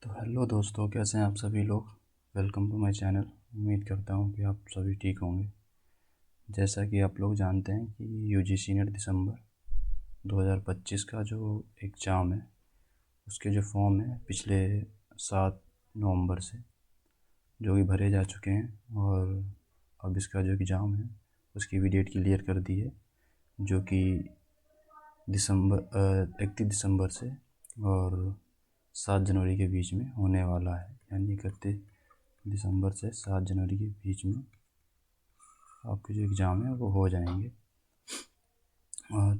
तो हेलो दोस्तों, कैसे हैं आप सभी लोग। Welcome to my channel. उम्मीद करता हूं कि आप सभी ठीक होंगे। जैसा कि आप लोग जानते हैं कि यूजीसी नेट दिसंबर 2025 का जो एग्ज़ाम है उसके जो फॉर्म है पिछले 7 नवंबर से जो कि भरे जा चुके हैं, और अब इसका जो एग्ज़ाम है उसकी भी डेट क्लियर कर दी है, जो कि 31 दिसंबर से और 7 जनवरी के बीच में होने वाला है। यानी 31 दिसंबर से 7 जनवरी के बीच में आपके जो एग्ज़ाम है वो हो जाएंगे।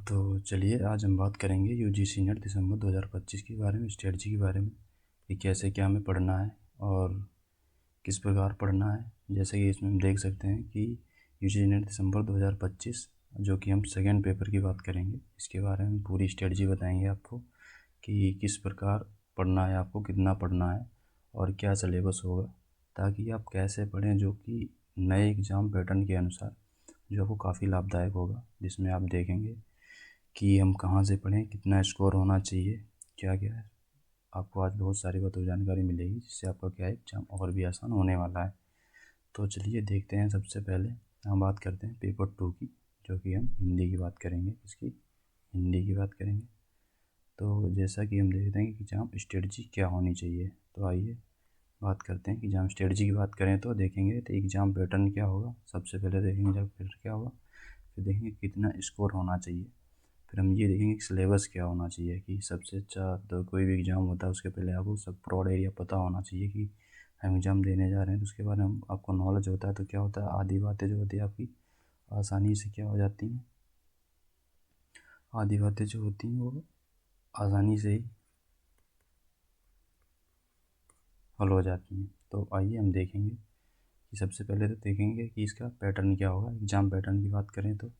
तो चलिए आज हम बात करेंगे यूजीसी नेट दिसंबर 2025 के बारे में, स्ट्रेटजी के बारे में कि कैसे क्या हमें पढ़ना है और किस प्रकार पढ़ना है। जैसे कि इसमें हम देख सकते हैं कि यूजीसी नेट दिसंबर 2025 जो कि हम सेकेंड पेपर की बात करेंगे, इसके बारे में पूरी स्ट्रेटजी बताएंगे आपको कि किस प्रकार पढ़ना है, आपको कितना पढ़ना है और क्या सिलेबस होगा, ताकि आप कैसे पढ़ें जो कि नए एग्ज़ाम पैटर्न के अनुसार जो आपको काफ़ी लाभदायक होगा। जिसमें आप देखेंगे कि हम कहाँ से पढ़ें, कितना स्कोर होना चाहिए, क्या क्या है। आपको आज बहुत सारी बातों की जानकारी मिलेगी जिससे आपका क्या है एग्ज़ाम और भी आसान होने वाला है। तो चलिए देखते हैं। सबसे पहले हम बात करते हैं पेपर 2 की, जो कि हम हिंदी की बात करेंगे। इसकी हिंदी की बात करेंगे। तो जैसा कि हम देखते हैं कि एग्ज़ाम स्ट्रेटजी क्या होनी चाहिए, तो आइए बात करते हैं कि एग्ज़ाम स्ट्रेटजी की बात करें तो देखेंगे तो एग्ज़ाम पैटर्न क्या होगा। सबसे पहले देखेंगे एग्ज़ाम पैटर्न क्या होगा, फिर देखेंगे कितना स्कोर होना चाहिए, फिर हम ये देखेंगे कि सिलेबस क्या होना चाहिए। कि सबसे अच्छा तो कोई भी एग्ज़ाम होता है उसके पहले आपको सब ब्रॉड एरिया पता होना चाहिए कि हम एग्ज़ाम देने जा रहे हैं, तो उसके बारे में आपको नॉलेज होता है। तो क्या होता है, आधी बातें जो होती है आपकी आसानी से क्या हो जाती हैं, आधी बातें जो होती हैं वो आसानी से ही हल हो जाती हैं। तो आइए हम देखेंगे कि सबसे पहले तो देखेंगे कि इसका पैटर्न क्या होगा। एग्ज़ाम पैटर्न की बात करें तो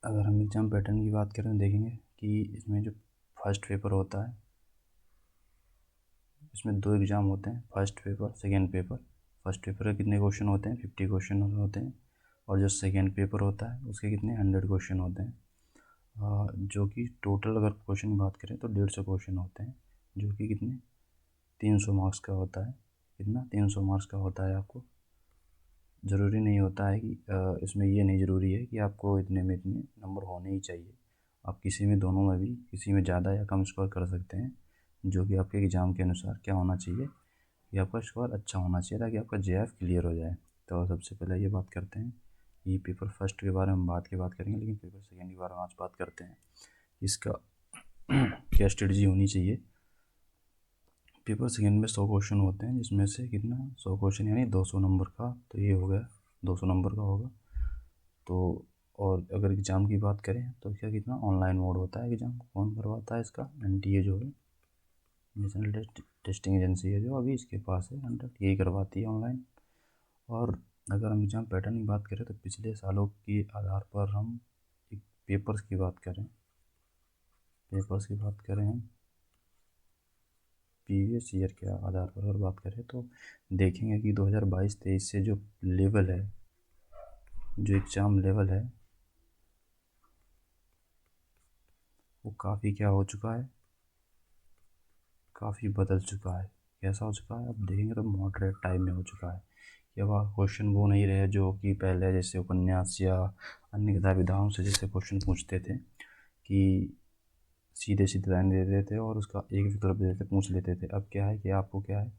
अगर हम एग्ज़ाम पैटर्न की बात करें तो देखेंगे कि इसमें जो फर्स्ट पेपर होता है, इसमें 2 एग्ज़ाम होते हैं, first paper second paper. First paper के कितने क्वेश्चन होते हैं, 50 क्वेश्चन होते हैं, और जो सेकेंड पेपर होता है उसके कितने 100 क्वेश्चन होते हैं। जो कि टोटल अगर क्वेश्चन की बात करें तो 150 क्वेश्चन होते हैं, जो कि कितने 300 मार्क्स का होता है। कितना 300 मार्क्स का होता है। आपको ज़रूरी नहीं होता है कि इसमें ये नहीं ज़रूरी है कि आपको इतने में इतने नंबर होने ही चाहिए। आप किसी में, दोनों में भी, किसी में ज़्यादा या कम स्कोर कर सकते हैं, जो कि आपके एग्ज़ाम के अनुसार क्या होना चाहिए कि आपका स्कोर अच्छा होना चाहिए ताकि आपका जेएफ क्लियर हो जाए। तो सबसे पहले ये बात करते हैं कि पेपर फर्स्ट के बारे में हम बात करेंगे, लेकिन पेपर सेकेंड के बारे में आज बात करते हैं इसका क्या स्ट्रेटजी होनी चाहिए। पेपर सेकेंड में 100 क्वेश्चन होते हैं, जिसमें से कितना 100 क्वेश्चन यानी 200 नंबर का, तो ये हो गया 200 नंबर का होगा। तो और अगर एग्ज़ाम की बात करें तो क्या कितना ऑनलाइन मोड होता है। एग्ज़ाम कौन करवाता है इसका, एनटीए जो है, नेशनल टेस्टिंग एजेंसी है, जो अभी इसके पास है कंडक्ट, यही करवाती है ऑनलाइन। और अगर हम एग्ज़ाम पैटर्न की बात करें तो पिछले सालों के आधार पर हम एक पेपर्स की बात करें, पेपर्स की बात करें हम प्रीवियस ईयर के आधार पर अगर बात करें तो देखेंगे कि 2022-23 से जो लेवल है, जो एग्ज़ाम लेवल है, वो काफ़ी क्या हो चुका है, काफ़ी बदल चुका है। कैसा हो चुका है, अब देखेंगे तो मॉडरेट टाइप में हो चुका है कि अब क्वेश्चन वो नहीं रहे जो कि पहले जैसे उपन्यास या अन्य किताबी विधाओं से जैसे क्वेश्चन पूछते थे कि सीधे सीधे लाइन दे देते थे और उसका एक विकल्प दे देते, पूछ लेते थे। अब क्या है कि आपको क्या है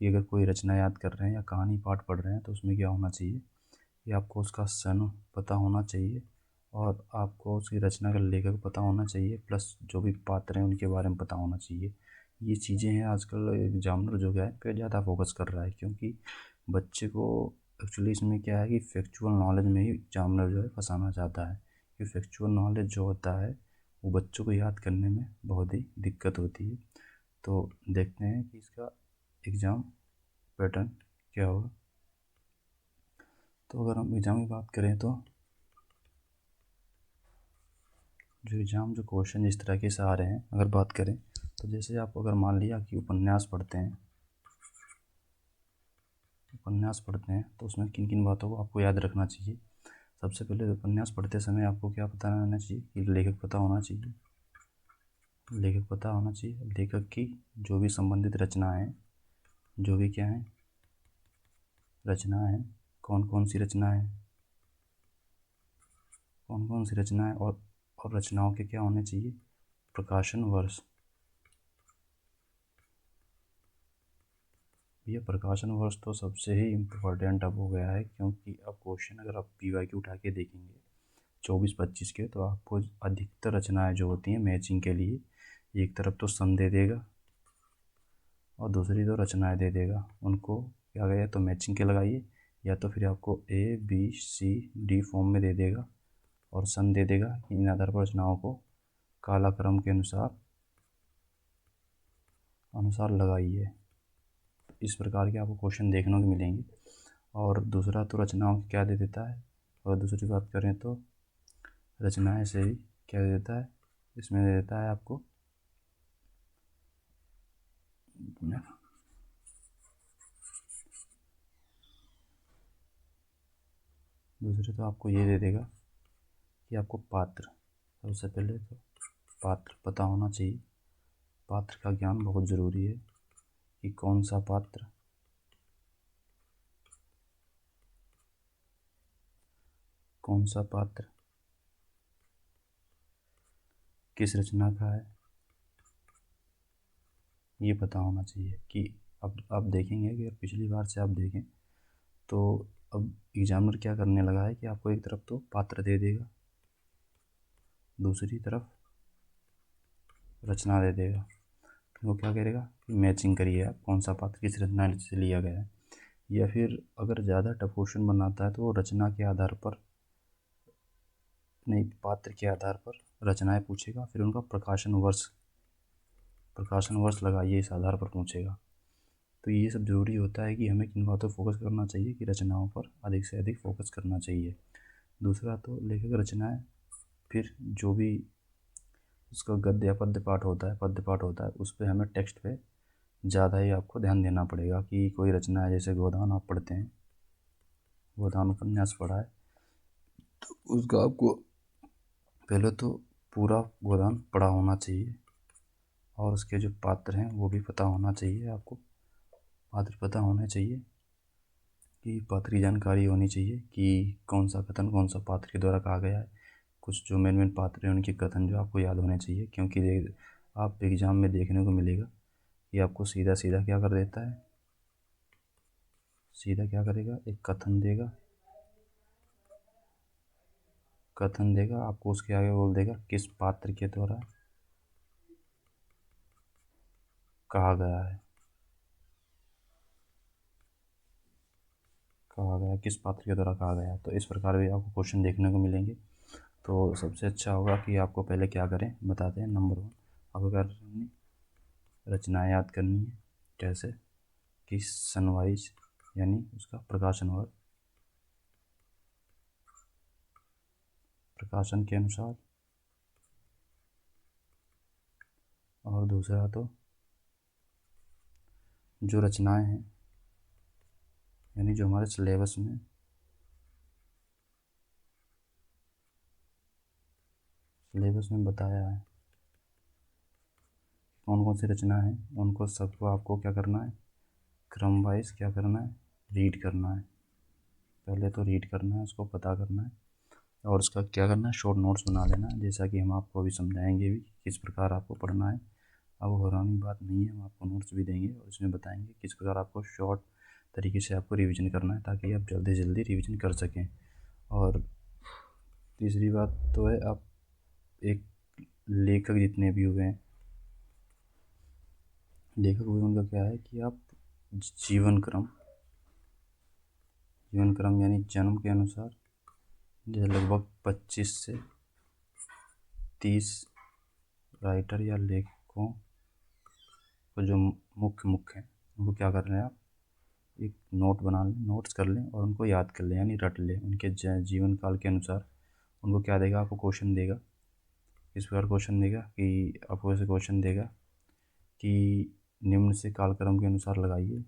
कि अगर कोई रचना याद कर रहे हैं या कहानी पाठ पढ़ रहे हैं तो उसमें क्या होना चाहिए कि आपको उसका सन पता होना चाहिए, और आपको उसकी रचना का लेखक पता होना चाहिए, प्लस जो भी पात्र हैं उनके बारे में पता होना चाहिए। ये चीज़ें हैं आजकल एग्जामिनर जो है पे ज़्यादा फोकस कर रहा है, क्योंकि बच्चे को एक्चुअली इसमें क्या है कि फैक्चुअल नॉलेज में ही एग्जामिनर जो है फंसाना चाहता है। कि फैक्चुअल नॉलेज जो होता है वो बच्चों को याद करने में बहुत ही दिक्कत होती है। तो देखते हैं कि इसका एग्ज़ाम पैटर्न क्या होगा। तो अगर हम एग्ज़ाम की बात करें तो जो एग्ज़ाम जो क्वेश्चन इस तरह के से आ रहे हैं, अगर बात करें तो जैसे आप अगर मान लिया कि उपन्यास पढ़ते हैं, तो उसमें किन किन बातों को आपको याद रखना चाहिए। सबसे पहले उपन्यास पढ़ते समय आपको क्या पता होना चाहिए कि लेखक पता होना चाहिए। लेखक पता होना चाहिए, लेखक की जो भी संबंधित रचनाएं हैं, जो भी क्या है रचना है, कौन कौन सी रचना है, कौन कौन सी रचनाएं और रचनाओं के क्या होने चाहिए प्रकाशन वर्ष। ये प्रकाशन वर्ष तो सबसे ही इम्पोर्टेंट अब हो गया है, क्योंकि अब क्वेश्चन अगर आप PYQ उठा के देखेंगे 24-25 के, तो आपको अधिकतर रचनाएं जो होती हैं मैचिंग के लिए एक तरफ तो सन दे देगा और दूसरी तो रचनाएं दे देगा। उनको क्या गया तो मैचिंग के लगाइए, या तो फिर आपको ABCD फॉर्म में दे देगा और सन दे देगा। इन आधार पर रचनाओं को कालाक्रम के अनुसार लगाइए। इस प्रकार के आपको क्वेश्चन देखने को मिलेंगे। और दूसरा तो रचनाओं की क्या दे देता है, और दूसरी बात करें तो रचनाएं से ही क्या दे देता है, इसमें दे देता है आपको दूसरे तो आपको ये दे देगा कि आपको पात्र, सबसे पहले तो पात्र पता होना चाहिए। पात्र का ज्ञान बहुत ज़रूरी है कि कौन सा पात्र किस रचना का है, ये पता होना चाहिए। कि अब आप देखेंगे कि पिछली बार से आप देखें तो अब एग्जामिनर क्या करने लगा है कि आपको एक तरफ तो पात्र दे देगा, दूसरी तरफ रचना दे देगा। फिर वो क्या करेगा कि मैचिंग करिए आप कौन सा पात्र किस रचना से लिया गया है। या फिर अगर ज़्यादा टफ क्वेश्चन बनाता है तो वो रचना के आधार पर नहीं, पात्र के आधार पर रचनाएं पूछेगा, फिर उनका प्रकाशन वर्ष लगाइए इस आधार पर पूछेगा। तो ये सब ज़रूरी होता है कि हमें किन बातों पर फोकस करना चाहिए कि रचनाओं पर अधिक से अधिक फोकस करना चाहिए। दूसरा तो लेखक रचनाएं, फिर जो भी उसका गद्य या पद्य पाठ होता है उस पर हमें टेक्स्ट पे ज़्यादा ही आपको ध्यान देना पड़ेगा। कि कोई रचना है, जैसे गोदान आप पढ़ते हैं, गोदान उपन्यास पढ़ा है तो उसका आपको पहले तो पूरा गोदान पढ़ा होना चाहिए और उसके जो पात्र हैं वो भी पता होना चाहिए। आपको पात्र पता होने चाहिए कि पात्र की जानकारी होनी चाहिए कि कौन सा कथन कौन सा पात्र के द्वारा कहा गया है। कुछ जो मेन पात्र हैं उनके कथन जो आपको याद होने चाहिए, क्योंकि आप एग्ज़ाम में देखने को मिलेगा कि आपको सीधा सीधा क्या कर देता है, सीधा क्या करेगा, एक कथन देगा आपको, उसके आगे बोल देगा किस पात्र के द्वारा कहा गया है, किस पात्र के द्वारा कहा गया है। तो इस प्रकार भी आपको क्वेश्चन देखने को मिलेंगे। तो सबसे अच्छा होगा कि आपको पहले क्या करें बताते हैं। नंबर 1 आपको क्या करनी, रचनाएं याद करनी है। कैसे कि सनवाइज यानी उसका प्रकाशन वर्ष, प्रकाशन के अनुसार। और दूसरा तो जो रचनाएं हैं यानी जो हमारे सिलेबस में बताया है कौन कौन सी रचना है, उनको सबको आपको क्या करना है, क्रम वाइज क्या करना है, रीड करना है। पहले तो रीड करना है, उसको पता करना है और उसका क्या करना है, शॉर्ट नोट्स बना लेना है। जैसा कि हम आपको अभी समझाएंगे भी किस प्रकार आपको पढ़ना है। अब हैरानी बात नहीं है, हम आपको नोट्स भी देंगे और उसमें बताएंगे किस प्रकार आपको शॉर्ट तरीके से आपको रिवीजन करना है, ताकि आप जल्दी से जल्दी रिवीजन कर सकें। और तीसरी बात तो है, आप एक लेखक जितने भी हुए हैं, लेखक हुए उनका क्या है कि आप जीवन क्रम यानी जन्म के अनुसार जैसे लगभग 25 से 30 राइटर या लेखकों को जो मुख्य हैं उनको क्या कर रहे हैं, आप एक नोट बना लें, नोट्स कर लें और उनको याद कर लें यानी रट लें। उनके जीवन काल के अनुसार उनको क्या देगा, आपको क्वेश्चन देगा। इस प्रकार क्वेश्चन देगा कि आपको ऐसे क्वेश्चन देगा कि निम्न से कालक्रम के अनुसार लगाइए।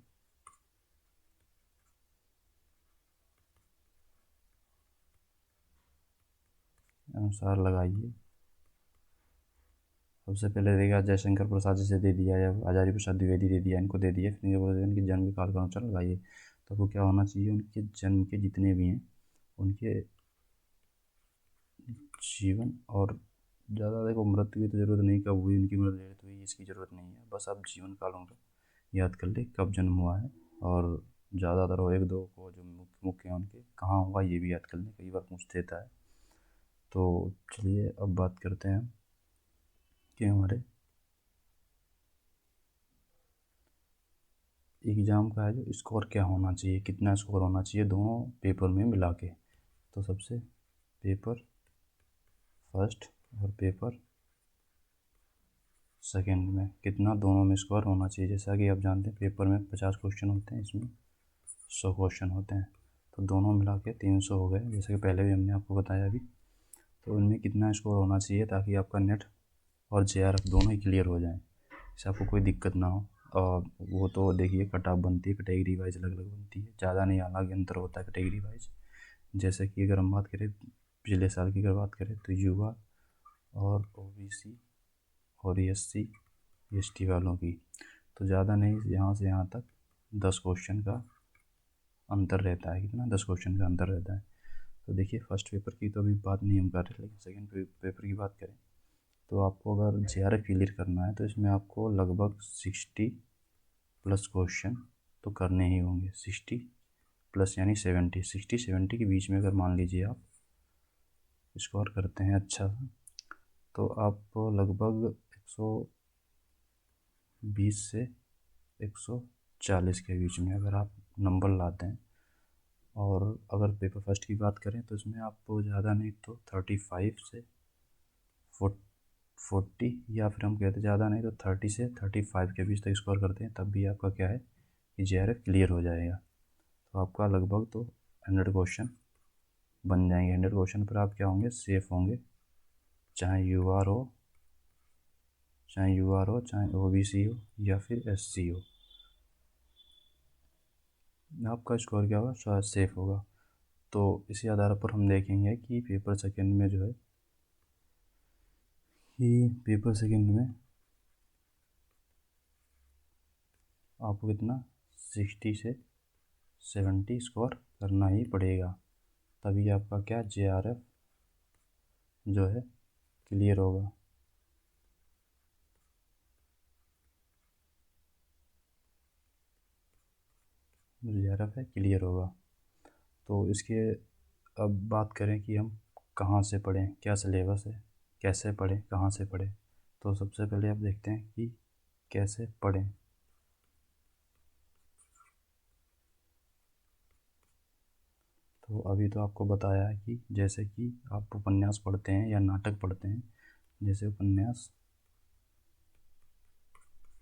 अनुसार लगाइए। सबसे पहले देगा जयशंकर प्रसाद जी से दे दिया या आचार्य प्रसाद द्विवेदी दे दिया, इनको दे दिया। फिर इनके बोलते हैं उनके जन्म काल का अनुसार लगाइए। तो आपको क्या होना चाहिए, उनके जन्म के जितने भी हैं उनके जीवन, और ज़्यादा देखो मृत्यु की तो ज़रूरत नहीं, कब हुई उनकी मृत्यु हुई इसकी ज़रूरत नहीं है, बस आप जीवन काल उनका याद कर ले कब जन्म हुआ है। और ज़्यादातर वो एक दो को जो मुख्य हैं उनके कहाँ हुआ ये भी याद कर लें, कई बार पूछ देता है। तो चलिए अब बात करते हैं कि हमारे एग्ज़ाम का है जो स्कोर क्या होना चाहिए, कितना स्कोर होना चाहिए दोनों पेपर में मिला के। तो सबसे पेपर फर्स्ट और पेपर सेकंड में कितना दोनों में स्कोर होना चाहिए। जैसा कि आप जानते हैं पेपर में 50 क्वेश्चन होते हैं, इसमें 100 क्वेश्चन होते हैं, तो दोनों मिला के 300 हो गए, जैसे कि पहले भी हमने आपको बताया अभी। तो इनमें कितना स्कोर होना चाहिए ताकि आपका नेट और जेआरएफ दोनों ही क्लियर हो जाएं, इससे आपको कोई दिक्कत ना हो। और वो तो देखिए कट ऑफ बनती है, कैटेगरी वाइज अलग अलग बनती है, ज़्यादा नहीं अलग अंतर होता है कैटेगरी वाइज। जैसे कि अगर हम बात करें पिछले साल की, अगर बात करें तो युवा और ओबीसी और एससी एसटी वालों की, तो ज़्यादा नहीं, यहाँ से यहाँ तक 10 क्वेश्चन का अंतर रहता है। कितना? 10 क्वेश्चन का अंतर रहता है। तो देखिए फर्स्ट पेपर की तो अभी बात नहीं हम कर रहे, लेकिन सेकंड पेपर की बात करें तो आपको अगर जेआरएफ क्लियर करना है तो इसमें आपको लगभग 60 प्लस क्वेश्चन तो करने ही होंगे। 60 प्लस यानी 70, 60-70 के बीच में अगर मान लीजिए आप स्कोर करते हैं अच्छा, तो आप लगभग 120 से 140 के बीच में अगर आप नंबर लाते हैं। और अगर पेपर फर्स्ट की बात करें तो इसमें आपको ज़्यादा नहीं तो 35 से 40, या फिर हम कहते ज़्यादा नहीं तो 30 से 35 के बीच तक स्कोर करते हैं, तब भी आपका क्या है कि जेआरएफ क्लियर हो जाएगा। तो आपका लगभग तो 100 क्वेश्चन बन जाएंगे। 100 क्वेश्चन पर आप क्या होंगे, सेफ होंगे, चाहे यूआर हो, चाहे ओबीसी हो या फिर एससी हो, आपका स्कोर क्या होगा, शायद सेफ होगा। तो इसी आधार पर हम देखेंगे कि पेपर सेकंड में जो है कि पेपर सेकंड में आपको कितना 60 से 70 स्कोर करना ही पड़ेगा, तभी आपका क्या जेआरएफ जो है क्लियर होगा। जेआरएफ है क्लियर होगा। तो इसके अब बात करें कि हम कहाँ से पढ़ें, क्या सिलेबस है, कैसे पढ़ें, कहाँ से पढ़ें। तो सबसे पहले आप देखते हैं कि कैसे पढ़ें। तो अभी तो आपको बताया है कि जैसे कि आप उपन्यास पढ़ते हैं या नाटक पढ़ते हैं, जैसे उपन्यास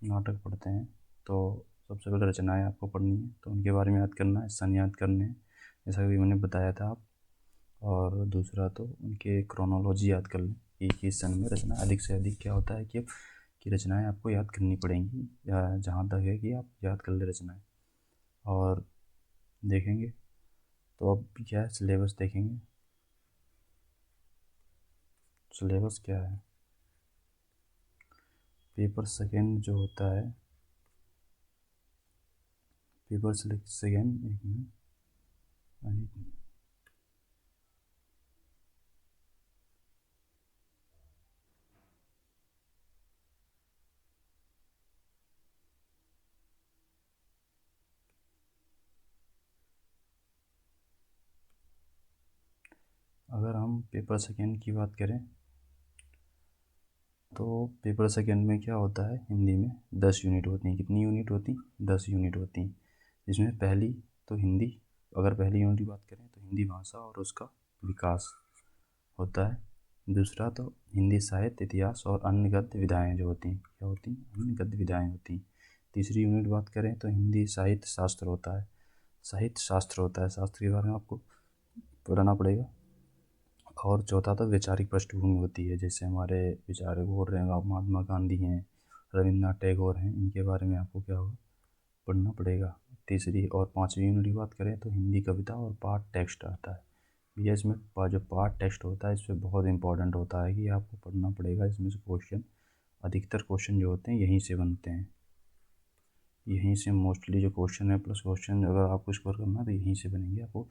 नाटक पढ़ते हैं तो सबसे पहले रचनाएं आपको पढ़नी है, तो उनके बारे में याद करना है, सन याद करने हैं, जैसा कि मैंने बताया था आप। और दूसरा तो उनके क्रोनोलॉजी याद कर लें कि किस सन में रचना, अधिक से अधिक क्या होता है कि रचनाएं आपको याद करनी पड़ेंगी, या जहाँ तक है कि आप याद कर ले रचनाएं। और देखेंगे तो अब क्या है, सिलेबस देखेंगे। सिलेबस क्या है, पेपर सेकेंड जो होता है, पेपर सेकेंड, एक मिनट, अगर हम पेपर सेकेंड की बात करें तो पेपर सेकेंड में क्या होता है, हिंदी में 10 यूनिट होती हैं। कितनी यूनिट होती? 10 यूनिट होती हैं, जिसमें पहली तो हिंदी, अगर पहली यूनिट की बात करें तो हिंदी भाषा और उसका विकास होता है। दूसरा तो हिंदी साहित्य, इतिहास और अन्य गद्य विधाएँ जो होती हैं, क्या होती हैं, अन्य गद्य विधाएँ होती हैं। तीसरी यूनिट बात करें तो हिंदी साहित्य शास्त्र होता है, साहित्य शास्त्र होता है, शास्त्र के बारे में आपको पढ़ना पड़ेगा। और चौथा तो वैचारिक पृष्ठभूमि होती है, जैसे हमारे विचारक बोल रहे हैं, महात्मा गांधी हैं, रविन्द्रनाथ टैगोर हैं, इनके बारे में आपको क्या होगा, पढ़ना पड़ेगा। तीसरी और पांचवी यूनिट की बात करें तो हिंदी कविता और पाठ टेक्स्ट आता है, भैया इसमें जो पार्ट टेस्ट होता है इसमें बहुत इंपॉर्टेंट होता है कि आपको पढ़ना पड़ेगा। इसमें से क्वेश्चन, अधिकतर क्वेश्चन जो होते हैं यहीं से बनते हैं, यहीं से मोस्टली जो क्वेश्चन है प्लस क्वेश्चन अगर आपको स्कोर करना है तो यहीं से बनेंगे आपको।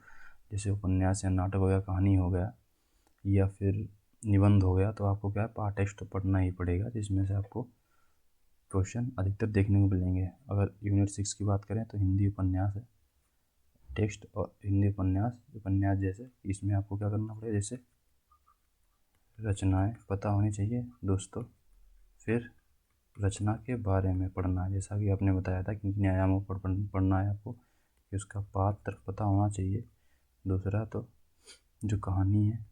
जैसे उपन्यास या नाटक हो गया, कहानी हो गया, या फिर निबंध हो गया, तो आपको क्या है, पार्ट टेक्स्ट तो पढ़ना ही पड़ेगा, जिसमें से आपको क्वेश्चन अधिकतर देखने को मिलेंगे। अगर यूनिट 6 की बात करें तो हिंदी उपन्यास है, टेक्स्ट और हिंदी उपन्यास, उपन्यास जैसे इसमें आपको क्या करना पड़ेगा, जैसे रचनाएं पता होनी चाहिए दोस्तों। फिर रचना के बारे में पढ़ना है, जैसा कि आपने बताया था कि किन आयामों पर पढ़ना है आपको, कि उसका पात्र पता होना चाहिए। दूसरा तो जो कहानी है,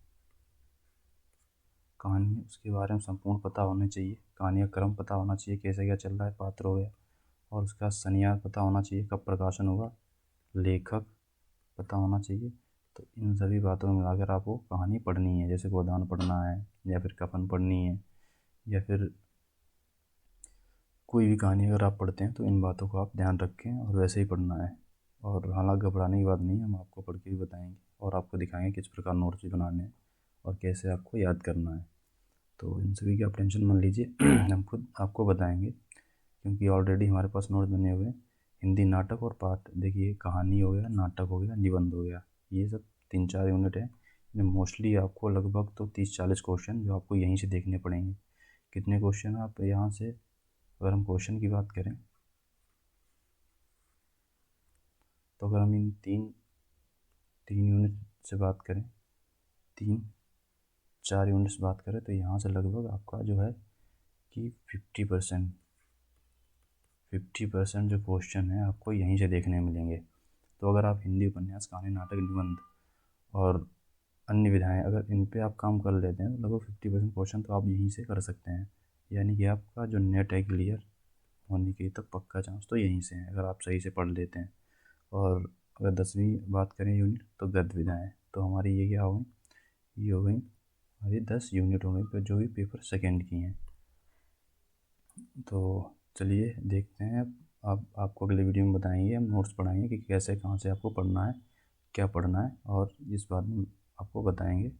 कहानी उसके बारे में संपूर्ण पता होना चाहिए, कहानी का क्रम पता होना चाहिए, कैसे क्या चल रहा है, पात्र हो गया, और उसका संन्यास पता होना चाहिए, कब प्रकाशन होगा, लेखक पता होना चाहिए। तो इन सभी बातों में मिलाकर आपको कहानी पढ़नी है। जैसे गोदान पढ़ना है, या फिर कफन पढ़नी है, या फिर कोई भी कहानी अगर आप पढ़ते हैं तो इन बातों को आप ध्यान रखें और वैसे ही पढ़ना है। और हालांकि घबराने की बात नहीं है, हम आपको पढ़ के भी बताएंगे और आपको दिखाएंगे किस प्रकार नोट्स भी बनाने हैं और कैसे आपको याद करना है। तो इन सभी की आप टेंशन मत लीजिए हम खुद आपको बताएंगे, क्योंकि ऑलरेडी हमारे पास नोट्स बने हुए हैं। हिंदी नाटक और पाठ, देखिए कहानी हो गया, नाटक हो गया, निबंध हो गया, ये सब 3-4 यूनिट है। मोस्टली आपको लगभग तो 30-40 क्वेश्चन जो आपको यहीं से देखने पड़ेंगे। कितने क्वेश्चन आप यहाँ से, अगर हम क्वेश्चन की बात करें तो अगर हम इन तीन तीन यूनिट से बात करें, 3-4 यूनिट से बात करें, तो यहाँ से लगभग आपका जो है कि 50% जो क्वेश्चन है आपको यहीं से देखने मिलेंगे। तो अगर आप हिंदी उपन्यास, कहानी, नाटक, निबंध और अन्य विधाएं अगर इन पे आप काम कर लेते हैं तो लगभग 50% क्वेश्चन तो आप यहीं से कर सकते हैं। यानी कि आपका जो नेट है क्लियर होने की तो पक्का चांस तो यहीं से है, अगर आप सही से पढ़ लेते हैं। और अगर 10वीं बात करें यूनिट, तो गद्य विधाएँ, तो हमारी ये क्या हो गई, ये हो गई हमारी 10 यूनिट हो गई, जो भी पेपर सेकेंड की हैं। तो चलिए देखते हैं, अब आपको अगले वीडियो में बताएंगे, हम नोट्स पढ़ाएंगे कि कैसे कहाँ से आपको पढ़ना है, क्या पढ़ना है, और इस बारे में आपको बताएंगे।